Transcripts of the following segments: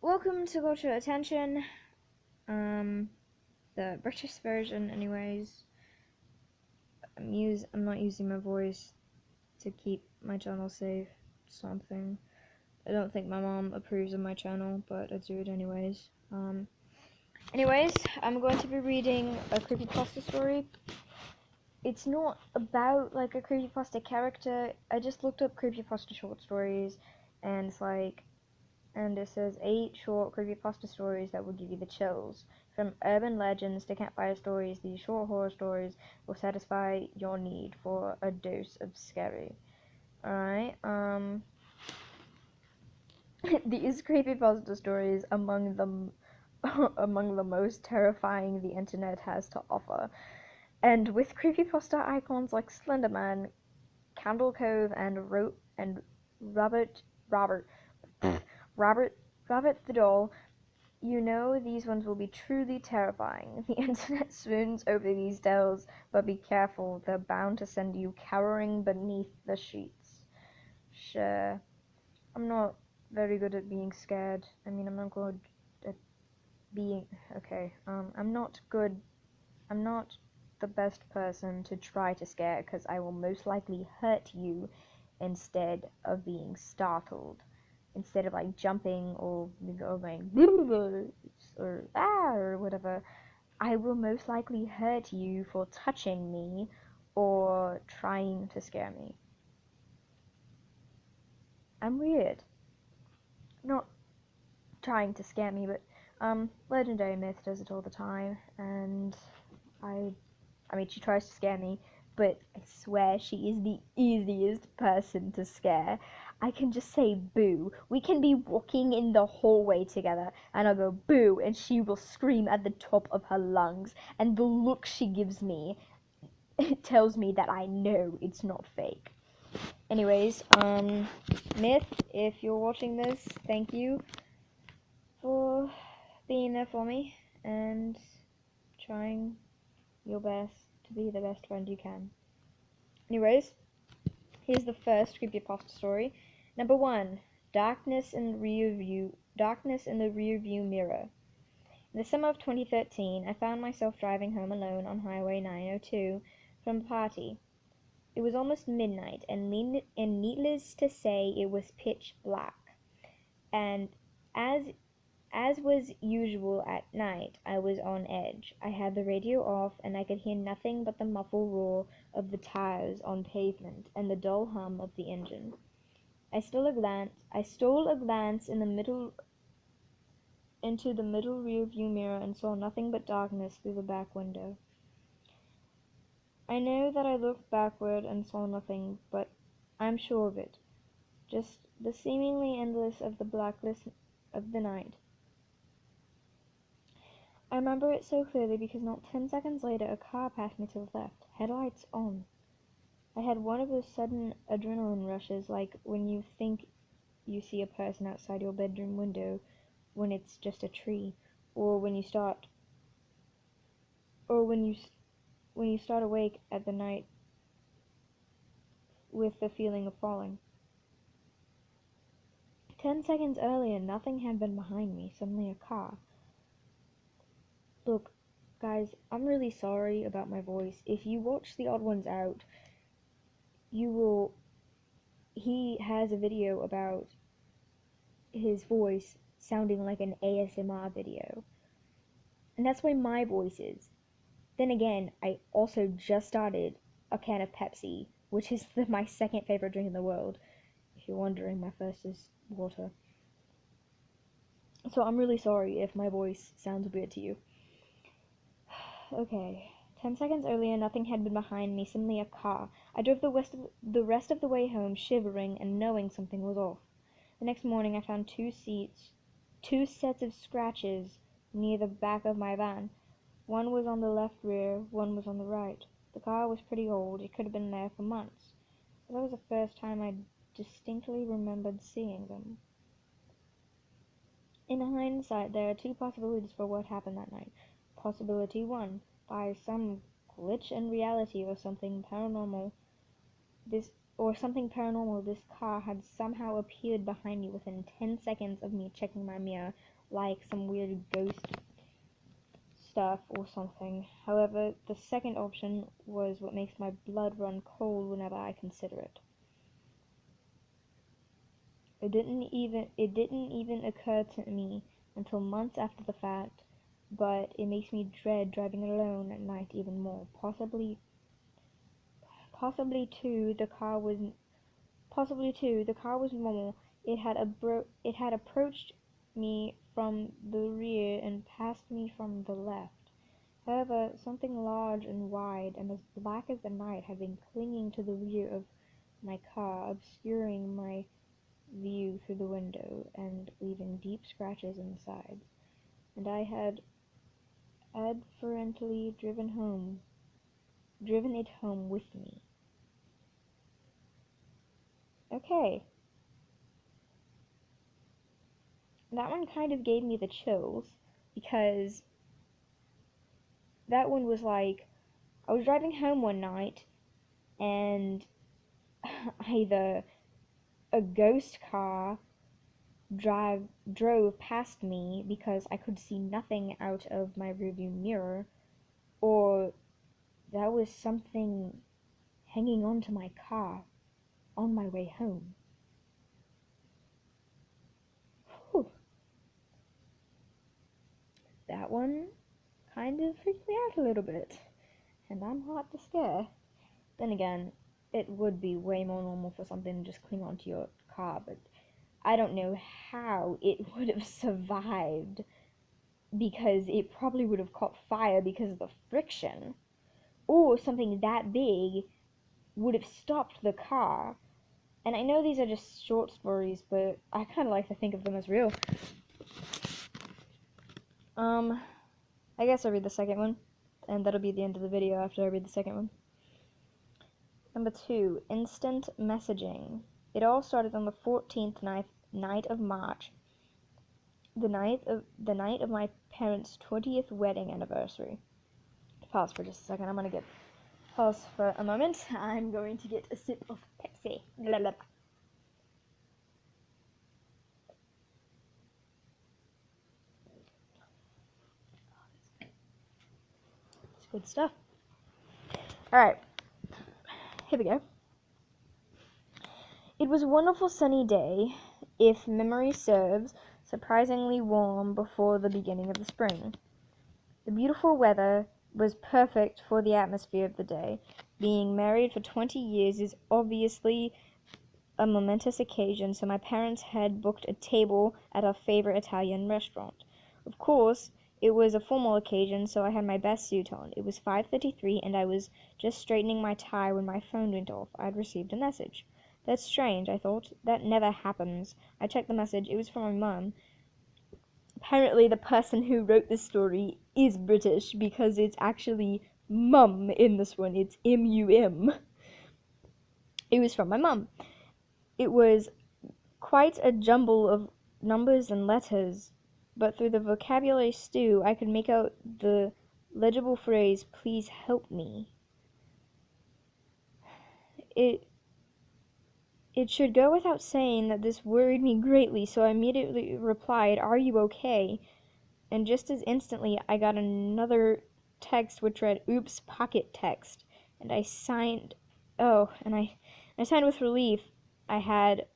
Welcome to Got Your Attention. The British version, anyways. I'm not using my voice to keep my channel safe. Something. I don't think my mom approves of my channel, but I do it anyways. Anyways, I'm going to be reading a creepypasta story. It's not about like a creepypasta character. I just looked up creepypasta short stories, and it's like. And it says 8 short creepypasta stories that will give you the chills. From urban legends to campfire stories, these short horror stories will satisfy your need for a dose of scary. Alright, these creepypasta stories among the most terrifying the internet has to offer. And with creepypasta icons like Slenderman, Candle Cove, and Robert Robert Robert Robert the Doll, you know these ones will be truly terrifying. The internet swoons over these tales, but be careful, they're bound to send you cowering beneath the sheets. Sure, I'm not very good at being scared. I mean, I'm not good at being... Okay, I'm not the best person to try to scare, because I will most likely hurt you instead of being startled. Instead of like jumping or going or or whatever, I will most likely hurt you for touching me or trying to scare me. I'm weird. Not trying to scare me, but Legendary Myth does it all the time, and I mean, she tries to scare me, but I swear she is the easiest person to scare. I can just say boo. We can be walking in the hallway together, and I'll go boo, and she will scream at the top of her lungs, and the look she gives me, it tells me that I know it's not fake. Anyways, Myth, if you're watching this, thank you for being there for me, and trying your best to be the best friend you can. Anyways, here's the first creepypasta story. Number 1, Darkness in the rearview mirror. In the summer of 2013, I found myself driving home alone on Highway 902 from a party. It was almost midnight, and needless to say, it was pitch black. And as was usual at night, I was on edge. I had the radio off, and I could hear nothing but the muffled roar of the tires on pavement and the dull hum of the engine. I stole a glance into the middle rear-view mirror and saw nothing but darkness through the back window. I know that I looked backward and saw nothing, but I'm sure of it. Just the seemingly endless of the blackness of the night. I remember it so clearly because not 10 seconds later a car passed me to the left, headlights on. I had one of those sudden adrenaline rushes, like when you think you see a person outside your bedroom window when it's just a tree, or when you start awake at the night with the feeling of falling. 10 seconds earlier, nothing had been behind me, suddenly a car. Look, guys, I'm really sorry about my voice. If you watch The Odd Ones Out, he has a video about his voice sounding like an ASMR video. And that's why my voice is. Then again, I also just started a can of Pepsi, which is my second favorite drink in the world. If you're wondering, my first is water. So I'm really sorry if my voice sounds weird to you. Okay. 10 seconds earlier, nothing had been behind me, suddenly a car. I drove the rest of the way home, shivering and knowing something was off. The next morning, I found two sets of scratches near the back of my van. One was on the left rear, one was on the right. The car was pretty old, it could have been there for months. But that was the first time I distinctly remembered seeing them. In hindsight, there are two possibilities for what happened that night. Possibility 1, by some glitch in reality or something paranormal, this or something paranormal, this car had somehow appeared behind me within 10 seconds of me checking my mirror, like some weird ghost stuff or something. However, the second option was what makes my blood run cold whenever I consider it. It didn't even occur to me until months after the fact, but it makes me dread driving alone at night even more. Possibly too, the car was normal. It had approached me from the rear and passed me from the left. However, something large and wide and as black as the night had been clinging to the rear of my car, obscuring my view through the window and leaving deep scratches in the sides. And I had adferently driven it home with me. Okay. That one kind of gave me the chills, because that one was like, I was driving home one night, and either a ghost car drove past me because I could see nothing out of my rearview mirror, or that was something hanging onto my car on my way home. Whew. That one kind of freaked me out a little bit, and I'm hard to scare. Then again, it would be way more normal for something to just cling onto your car, but I don't know how it would have survived, because it probably would have caught fire because of the friction, or something that big would have stopped the car. And I know these are just short stories, but I kind of like to think of them as real. I guess I'll read the second one, and that'll be the end of the video after I read the second one. Number 2, instant messaging. It all started on the 14th night of March, the night of my parents' 20th wedding anniversary. Pause for just a second. Pause for a moment. I'm going to get a sip of Pepsi. Blah, blah. It's good stuff. Alright, here we go. It was a wonderful sunny day, if memory serves, surprisingly warm before the beginning of the spring. The beautiful weather was perfect for the atmosphere of the day. Being married for 20 years is obviously a momentous occasion, so my parents had booked a table at our favorite Italian restaurant. Of course, it was a formal occasion, so I had my best suit on. It was 5:33, and I was just straightening my tie when my phone went off. I'd received a message. That's strange, I thought. That never happens. I checked the message. It was from my mum. Apparently, the person who wrote this story is British, because it's actually mum in this one. It's M-U-M. It was from my mum. It was quite a jumble of numbers and letters, but through the vocabulary stew, I could make out the legible phrase, "Please help me." It should go without saying that this worried me greatly, so I immediately replied, "Are you okay?" And just as instantly, I got another text which read, "Oops, pocket text." And I signed, I signed with relief I had,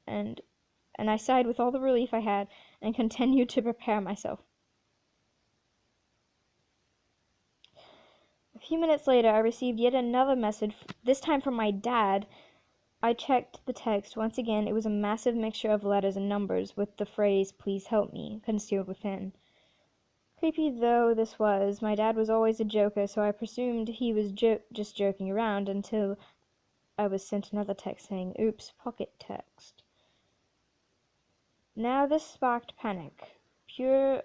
and I sighed with all the relief I had, and continued to prepare myself. A few minutes later, I received yet another message, this time from my dad. I checked the text. Once again, it was a massive mixture of letters and numbers, with the phrase, "Please help me," concealed within. Creepy though this was, my dad was always a joker, so I presumed he was just joking around, until I was sent another text saying, "Oops, pocket text." Now this sparked panic. Pure,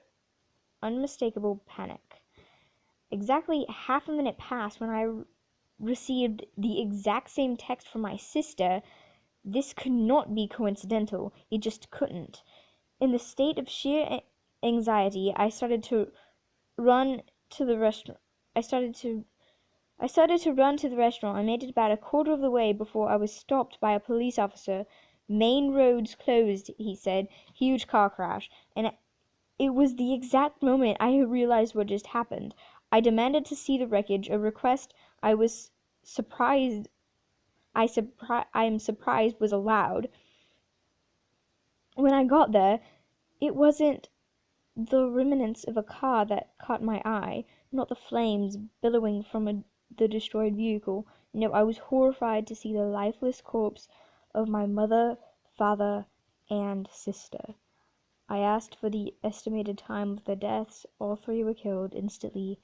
unmistakable panic. Exactly half a minute passed when I received the exact same text from my sister. This could not be coincidental. It just couldn't. In the state of sheer anxiety, I started to run to the restaurant. I started to run to the restaurant. I made it about a quarter of the way before I was stopped by a police officer. Main roads closed, he said. Huge car crash. And it was the exact moment I realized what just happened. I demanded to see the wreckage, a request I was surprised I am surprised was allowed. When I got there, it wasn't the remnants of a car that caught my eye, not the flames billowing from the destroyed vehicle. No, I was horrified to see the lifeless corpse of my mother, father, and sister. I asked for the estimated time of the deaths. All three were killed instantly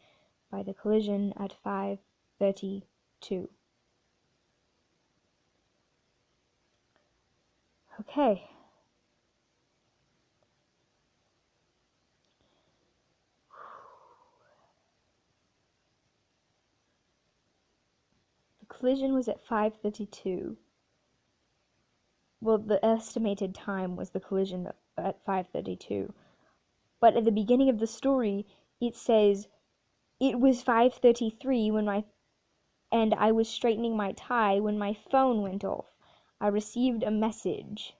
by the collision at 5:32. Okay. The collision was at 5:32. Well, the estimated time was the collision at 5:32. But at the beginning of the story, it says it was 5:33 and I was straightening my tie when my phone went off. I received a message.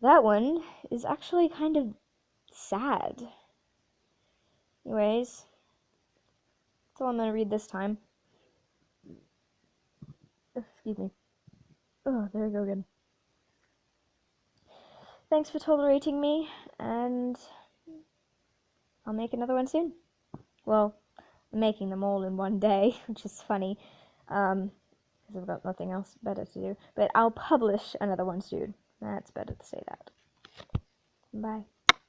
That one is actually kind of sad. Anyways, that's all I'm gonna read this time. Excuse me. Oh, there we go again. Thanks for tolerating me, and I'll make another one soon. Well, I'm making them all in one day, which is funny, because I've got nothing else better to do. But I'll publish another one soon. That's better to say that. Bye.